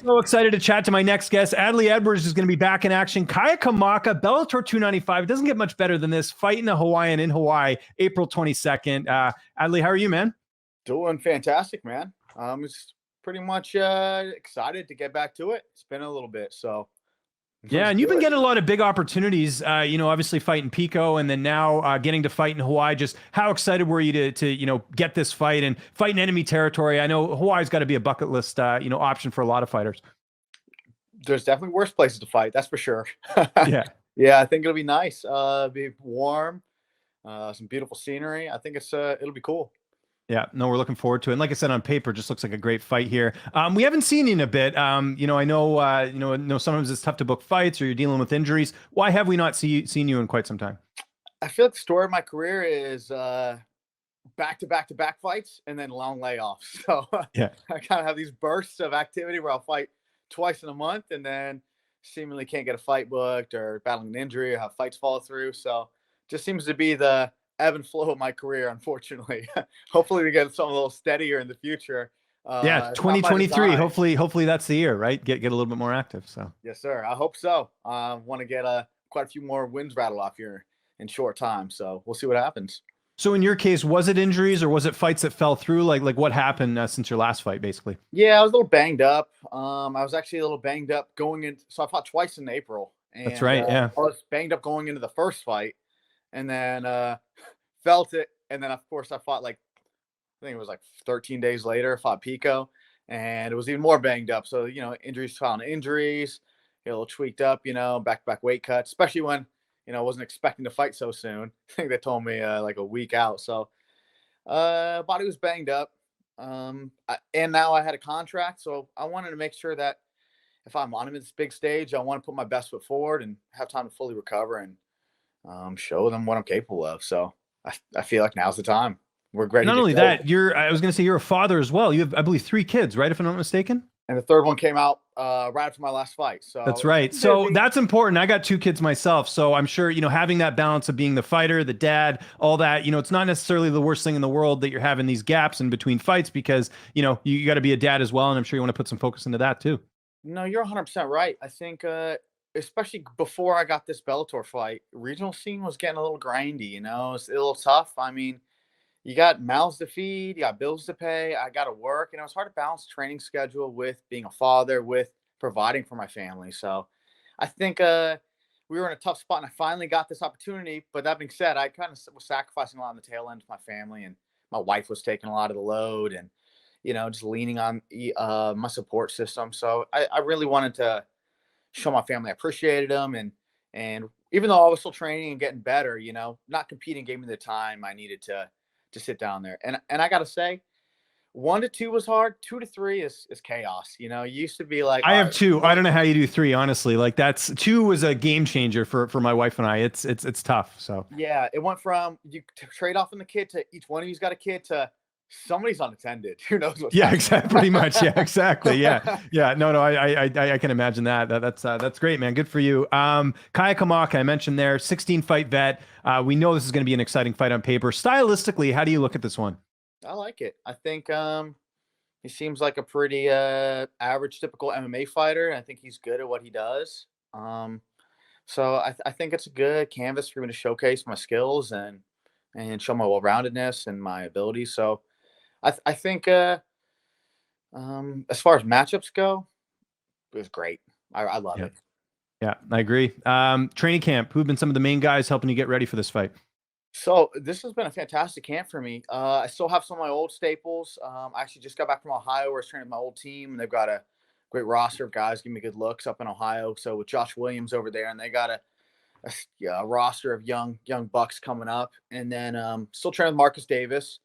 So excited to chat to my next guest. Adli Edwards is going to be back in action. Kai Kamaka, Bellator 295. It doesn't get much better than this. Fighting a Hawaiian in Hawaii, April 22nd. Adli, how are you, man? Doing fantastic, man. It's pretty much excited to get back to it. It's been a little bit, so Yeah, let's and you've do been it. getting a lot of big opportunities, obviously fighting Pico and then now getting to fight in Hawaii. Just how excited were you to get this fight and fight in enemy territory? I know Hawaii's got to be a bucket list, option for a lot of fighters. There's definitely worse places to fight, that's for sure. Yeah. Yeah, I think it'll be nice. Be warm, some beautiful scenery. I think it'll be cool. Yeah, no, we're looking forward to it. And like I said, on paper, just looks like a great fight here. We haven't seen you in a bit. I know sometimes it's tough to book fights or you're dealing with injuries. Why have we not seen you in quite some time? I feel like the story of my career is back to back to back fights and then long layoffs. So Yeah. I kind of have these bursts of activity where I'll fight twice in a month and then seemingly can't get a fight booked or battling an injury or have fights fall through. So just seems to be the ebb and flow of my career, unfortunately. Hopefully we get something a little steadier in the future. Yeah, It's not by 2023. design. Hopefully that's the year, right? Get a little bit more active. So Yes, sir. I hope so. Want to get quite a few more wins rattled off here in short time. So we'll see what happens. So in your case, was it injuries or was it fights that fell through? Like what happened since your last fight, basically? Yeah, I was a little banged up. I was actually a little banged up going in. So I fought twice in April, and That's right. Yeah. I was banged up going into the first fight, and then felt it, and then of course I fought I think it was like 13 days later. Fought Pico, and it was even more banged up. So injuries found injuries, get a little tweaked up. Back to back weight cuts, especially when I wasn't expecting to fight so soon. I think they told me like a week out. So body was banged up. And now I had a contract, so I wanted to make sure that if I'm on this big stage, I want to put my best foot forward and have time to fully recover and show them what I'm capable of. So I feel like now's the time. We're ready Not to only go. that, I was going to say you're a father as well. You have, I believe, 3 kids, right? If I'm not mistaken. And the third one came out right after my last fight. So That's right. So that's important. I got 2 kids myself. So I'm sure, having that balance of being the fighter, the dad, all that, it's not necessarily the worst thing in the world that you're having these gaps in between fights because, you got to be a dad as well. And I'm sure you want to put some focus into that too. No, you're 100% right. I think, especially before I got this Bellator fight, regional scene was getting a little grindy, it's a little tough. I mean, you got mouths to feed, you got bills to pay, I got to work, and it was hard to balance training schedule with being a father, with providing for my family. So I think we were in a tough spot, and I finally got this opportunity. But that being said, I kind of was sacrificing a lot on the tail end of my family, and my wife was taking a lot of the load, and just leaning on my support system. So I really wanted to show my family I appreciated them, and even though I was still training and getting better, not competing gave me the time I needed to sit down there. And I gotta say, 1 to 2 was hard. 2 to 3 is chaos. You used to be like I have right, 2. I don't know how you do 3, honestly. Like 2 was a game changer for my wife and I. It's tough. So yeah, it went from you trade off on the kid to each one of you's got a kid to somebody's unattended. Who knows what's yeah, exactly. Pretty much. Yeah, exactly. Yeah. Yeah. No, I can imagine that. That's great, man. Good for you. Kai Kamaka, I mentioned there, 16 fight vet. We know this is going to be an exciting fight on paper. Stylistically, how do you look at this one? I like it. I think he seems like a pretty average, typical MMA fighter. I think he's good at what he does. So I think it's a good canvas for me to showcase my skills and show my well-roundedness and my abilities. So I think as far as matchups go, it was great. I love Yeah. it. Yeah, I agree. Training camp, who've been some of the main guys helping you get ready for this fight? So this has been a fantastic camp for me. I still have some of my old staples. I actually just got back from Ohio where I was training with my old team, and they've got a great roster of guys giving me good looks up in Ohio. So with Josh Williams over there, and they got a roster of young bucks coming up, and then still training with Marcus Davis.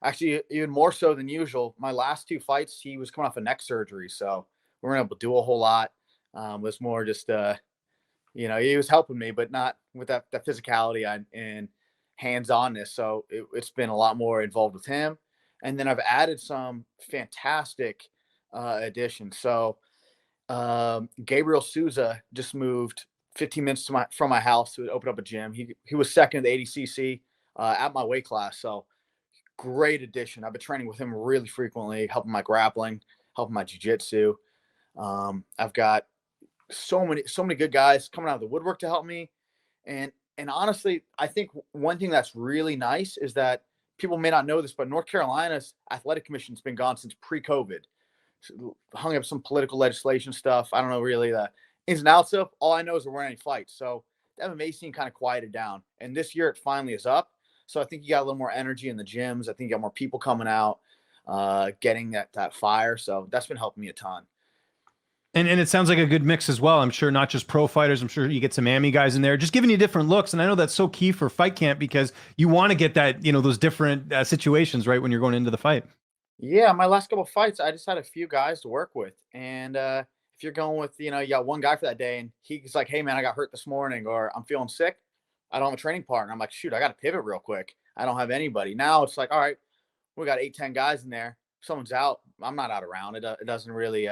Actually, even more so than usual. My last 2 fights, he was coming off a neck surgery, so we weren't able to do a whole lot. It was more just he was helping me, but not with that physicality and hands-onness. So it's been a lot more involved with him. And then I've added some fantastic additions. So Gabriel Souza just moved 15 minutes from my house to open up a gym. He was second in the ADCC at my weight class. So great addition. I've been training with him really frequently, helping my grappling, helping my jiu-jitsu. I've got so many good guys coming out of the woodwork to help me. And honestly, I think one thing that's really nice is that people may not know this, but North Carolina's athletic commission's been gone since pre-COVID. Hung up some political legislation stuff. I don't know really the ins and outs of. All I know is there weren't any fights. So the MMA scene kind of quieted down. And this year it finally is up. So I think you got a little more energy in the gyms. I think you got more people coming out, getting that fire. So that's been helping me a ton. And it sounds like a good mix as well. I'm sure not just pro fighters. I'm sure you get some AMI guys in there, just giving you different looks. And I know that's so key for fight camp because you want to get that, those different situations, right, when you're going into the fight. Yeah, my last couple of fights, I just had a few guys to work with. And if you're going with, you got one guy for that day and he's like, hey, man, I got hurt this morning or I'm feeling sick. I don't have a training partner. I'm like, shoot, I got to pivot real quick. I don't have anybody. Now it's like, all right, we got 8, 10 guys in there. If someone's out, I'm not out around. It doesn't really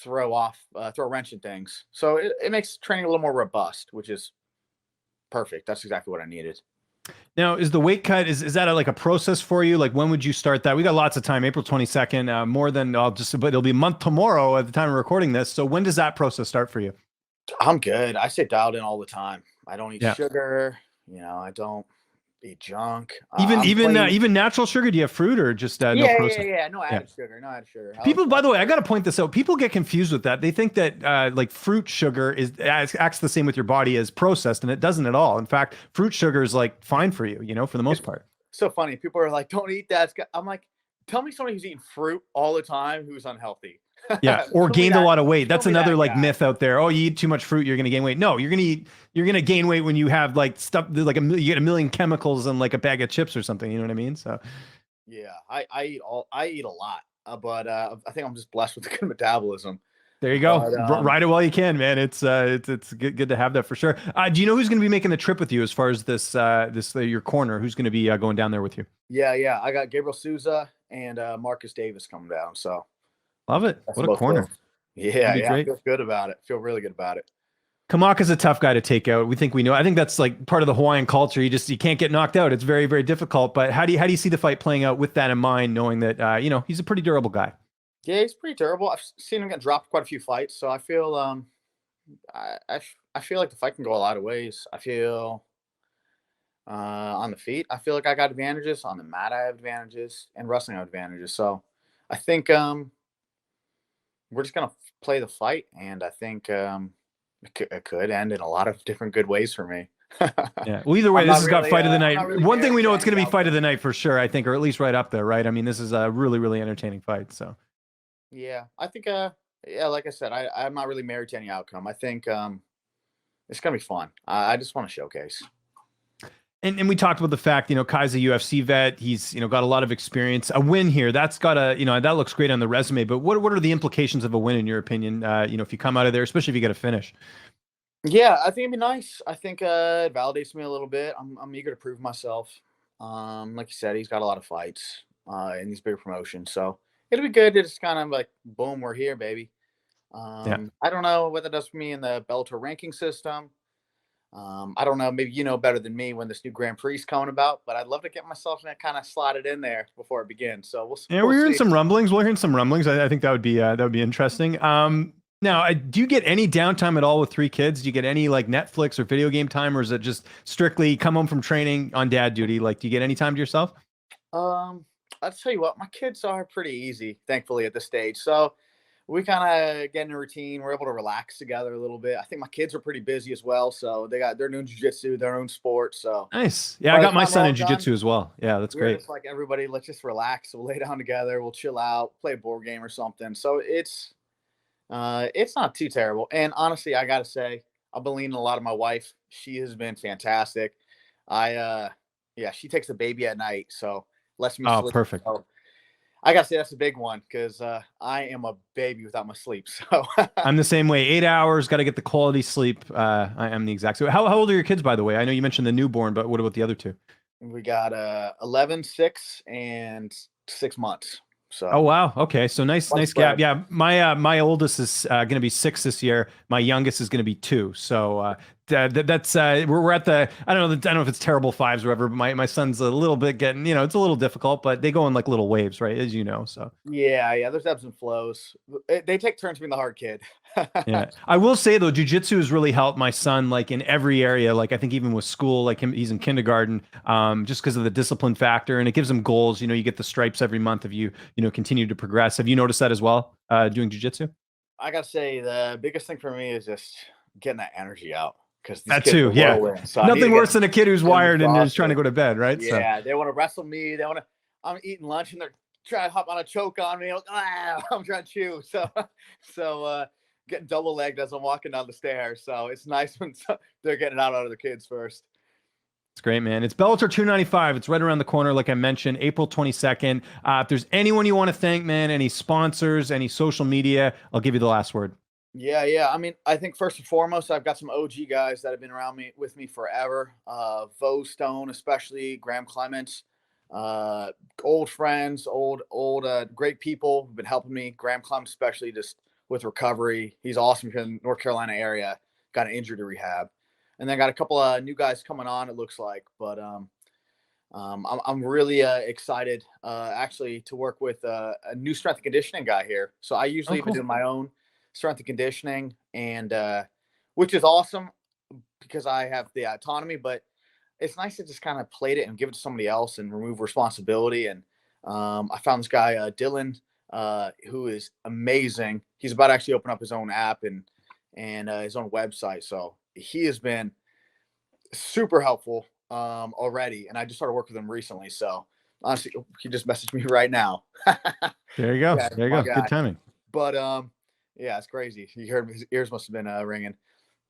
throw a wrench in things. So it makes training a little more robust, which is perfect. That's exactly what I needed. Now, is the weight cut, is that like a process for you? Like when would you start that? We got lots of time, April 22nd, more than but it'll be a month tomorrow at the time of recording this. So when does that process start for you? I'm good. I stay dialed in all the time. I don't eat sugar. I don't eat junk. Even natural sugar? Do you have fruit or just no process? Yeah. No added sugar. No added sugar. People, by the way, I got to point this out. People get confused with that. They think that like fruit sugar acts the same with your body as processed, and it doesn't at all. In fact, fruit sugar is like fine for you, for the most part. So funny. People are like, "Don't eat that." I'm like, tell me somebody who's eating fruit all the time who's unhealthy. Yeah, or gained a lot of weight. That's another like myth out there. Oh, you eat too much fruit, you're going to gain weight. No, you're going to gain weight when you have like stuff like you get a million chemicals and like a bag of chips or something. You know what I mean? So yeah, I eat a lot, but I think I'm just blessed with a good metabolism. There you go. But, ride it while you can, man. It's good to have that for sure. Do you know who's going to be making the trip with you as far as this your corner? Who's going to be going down there with you? Yeah. I got Gabriel Souza and Marcus Davis coming down. So. Love it. What a corner. Yeah. I feel good about it. Feel really good about it. Kamaka's a tough guy to take out. We know. I think that's like part of the Hawaiian culture. You can't get knocked out. It's very, very difficult. But how do you see the fight playing out with that in mind, knowing that he's a pretty durable guy? Yeah, he's pretty durable. I've seen him get dropped quite a few fights, so I feel I feel like the fight can go a lot of ways. I feel on the feet, I feel like I got advantages. On the mat, I have advantages, and wrestling I have advantages. So I think we're just gonna play the fight, and I think it could end in a lot of different good ways for me. Yeah. Well, either way, this has got fight of the night. Really one thing we know, it's going to be fight of the night for sure, I think, or at least right up there, right? I mean, this is a really, really entertaining fight. So, yeah, I think, like I said, I'm not really married to any outcome. I think it's going to be fun. I just want to showcase. And we talked about the fact, Kai's a UFC vet. He's, got a lot of experience. A win here, that's got that looks great on the resume. But what are the implications of a win in your opinion? If you come out of there, especially if you get a finish. Yeah, I think it'd be nice. I think it validates me a little bit. I'm eager to prove myself. Like you said, he's got a lot of fights in these bigger promotions, so it'll be good to just kind of like, boom, we're here, baby. I don't know what that does for me in the Bellator ranking system. I don't know, maybe better than me when this new Grand Prix is coming about, but I'd love to get myself kind of slotted in there before it begins. So we're hearing some rumblings. We're hearing some rumblings. I think that would be interesting. Now, do you get any downtime at all with 3 kids? Do you get any like Netflix or video game time, or is it just strictly come home from training on dad duty? Like, do you get any time to yourself? I'll tell you what, my kids are pretty easy, thankfully, at this stage. So we kind of get in a routine. We're able to relax together a little bit. I think my kids are pretty busy as well. So they're doing jiu-jitsu, their own sport. So nice. Yeah, I got my son in jiu-jitsu as well. Yeah, that's great. It's like everybody, let's just relax. We'll lay down together. We'll chill out, play a board game or something. So it's not too terrible. And honestly, I got to say, I've been leaning a lot on my wife. She has been fantastic. She takes the baby at night. So lets me sleep. Perfect. So, I gotta say that's a big one because I am a baby without my sleep. So I'm the same way. 8 hours, got to get the quality sleep. I am the exact same. How old are your kids, by the way? I know you mentioned the newborn, but what about the other 2? We got 11, 6, and 6 months. So oh wow, okay, so nice gap. Yeah, my oldest is going to be 6 this year. My youngest is going to be 2. So That's we're at the I don't know if it's terrible fives or whatever, but my son's a little bit getting, it's a little difficult, but they go in like little waves, right? As you know. So Yeah, there's ebbs and flows. They take turns being the hard kid. yeah, I will say though, jujitsu has really helped my son, like in every area. Like I think even with school, like he's in kindergarten, just because of the discipline factor, and it gives him goals. You get the stripes every month if you continue to progress. Have you noticed that as well, doing jujitsu? I gotta say, the biggest thing for me is just getting that energy out because these That kids too, are yeah. whirlwind. So I need to Nothing get worse them, than a kid who's get them wired and is trying to exhausted. go to bed, right? So Yeah, they want to wrestle me. They want to. I'm eating lunch and they're trying to hop on a choke on me. I'm trying to chew. So getting double legged as I'm walking down the stairs. So it's nice when they're getting out of the kids first. it's great, man. It's Bellator 295. It's right around the corner, like I mentioned, April 22nd. If there's anyone you want to thank, man, any sponsors, any social media, I'll give you the last word. Yeah. I mean, I think first and foremost, I've got some OG guys that have been around me with me forever. Vo Stone, especially Graham Clements, uh, old friends, old great people who've been helping me. Graham Clements, especially just with recovery. He's awesome from North Carolina area. Got an injury to rehab, and then got a couple of new guys coming on. It looks like, but I'm really excited actually to work with a new strength and conditioning guy here. So I Oh, usually have been cool. doing my own strength and conditioning, and which is awesome because I have the autonomy. But it's nice to just kind of plate it and give it to somebody else and remove responsibility. And I found this guy Dylan, who is amazing. He's about to actually open up his own app and his own website. So he has been super helpful already, and I just started working with him recently. So honestly, he just messaged me right now. There you go. Yeah, There you my go. Good guy. timing. But yeah, it's crazy. You heard his ears must have been ringing.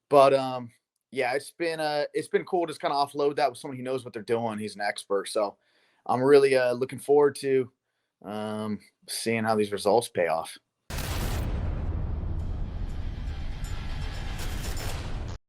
But yeah, it's been cool to just kind of offload that with someone who knows what they're doing. He's an expert, so I'm really looking forward to seeing how these results pay off.